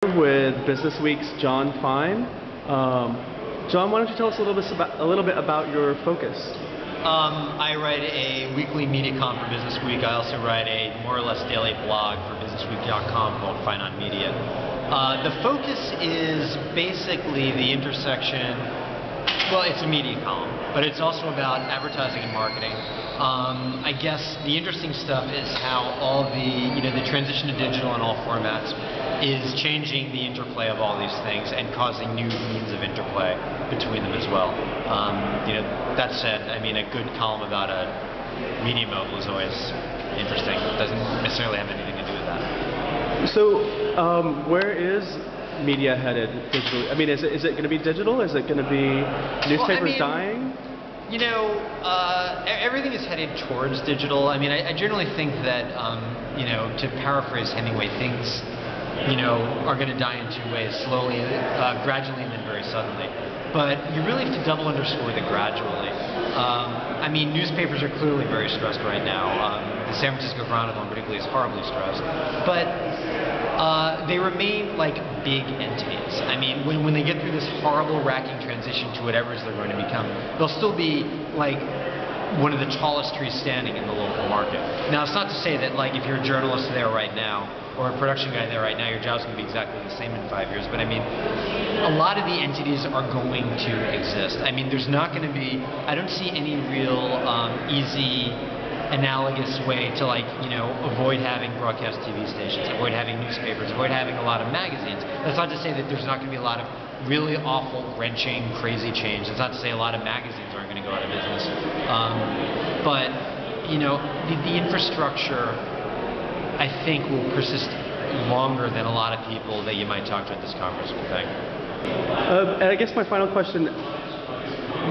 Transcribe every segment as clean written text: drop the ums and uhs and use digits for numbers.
With BusinessWeek's Jon Fine. Jon, why don't you tell us a little bit about your focus? I write a weekly media column for BusinessWeek. I also write a more or less daily blog for BusinessWeek.com called Fine on Media. The focus is basically the intersection. Well, it's a media column, but it's also about advertising and marketing. I guess the interesting stuff is how all the transition to digital in all formats is changing the interplay of all these things and causing new means of interplay between them as well. That said, I mean, a good column about a media mogul is always interesting. It doesn't necessarily have anything to do with that. So, where is media headed digitally? I mean, is it going to be digital? Is it going to be newspapers dying? You know, everything is headed towards digital. I mean, I generally think that, to paraphrase Hemingway, things, are going to die in two ways, slowly, gradually, and then very suddenly. But you really have to double underscore the gradually. I mean, newspapers are clearly very stressed right now. The San Francisco Chronicle in particular is horribly stressed. But they remain like big entities. I mean, when they get through this horrible racking transition to whatever it is they're going to become, they'll still be like one of the tallest trees standing in the local market. Now, it's not to say that like if you're a journalist there right now or a production guy there right now, your job's going to be exactly the same in 5 years. But I mean, a lot of the entities are going to exist. I mean, there's not going to be, I don't see any real easy analogous way to avoid having broadcast TV stations, avoid having newspapers, avoid having a lot of magazines. That's not to say that there's not going to be a lot of really awful, wrenching, crazy change. That's not to say a lot of magazines aren't going to go out of business. But the infrastructure, I think, will persist longer than a lot of people that you might talk to at this conference will think. And I guess my final question,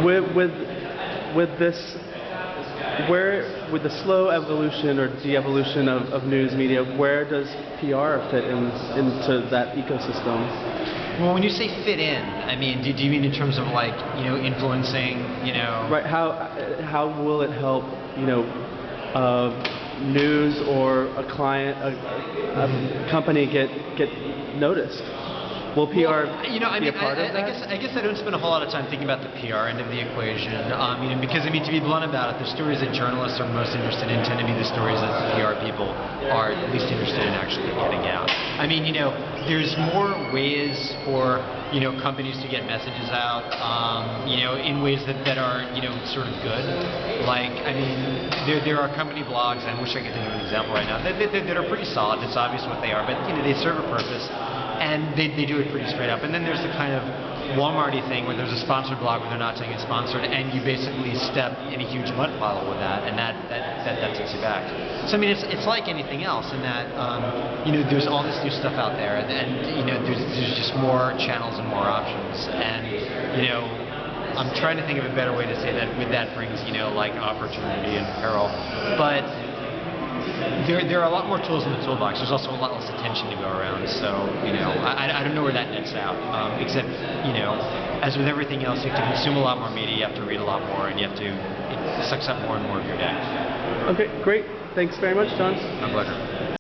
with this, where, with the slow evolution or de-evolution of news media, where does PR fit into that ecosystem? Well, when you say fit in, I mean, do you mean in terms of influencing, Right. How will it help, news or a client, a company get noticed? Will PR be a part of that? I guess I don't spend a whole lot of time thinking about the PR end of the equation, because I mean, to be blunt about it, the stories that journalists are most interested in tend to be the stories that the PR people are least interested in actually getting out. I mean, there's more ways for companies to get messages out, in ways that are sort of good. Like, I mean, there are company blogs, and I wish I could think of an example right now, that are pretty solid. It's obvious what they are, but they serve a purpose. And they do it pretty straight up. And then there's the kind of Walmart-y thing where there's a sponsored blog where they're not saying it's sponsored, and you basically step in a huge mud puddle with that, and that takes you back. So I mean, it's like anything else in that there's all this new stuff out there, and there's just more channels and more options. And I'm trying to think of a better way to say that. With that brings like opportunity and peril, but. There are a lot more tools in the toolbox. There's also a lot less attention to go around. So, I don't know where that nets out. Except, as with everything else, you have to consume a lot more media, you have to read a lot more, and it sucks up more and more of your day. Okay, great. Thanks very much, Jon. My pleasure.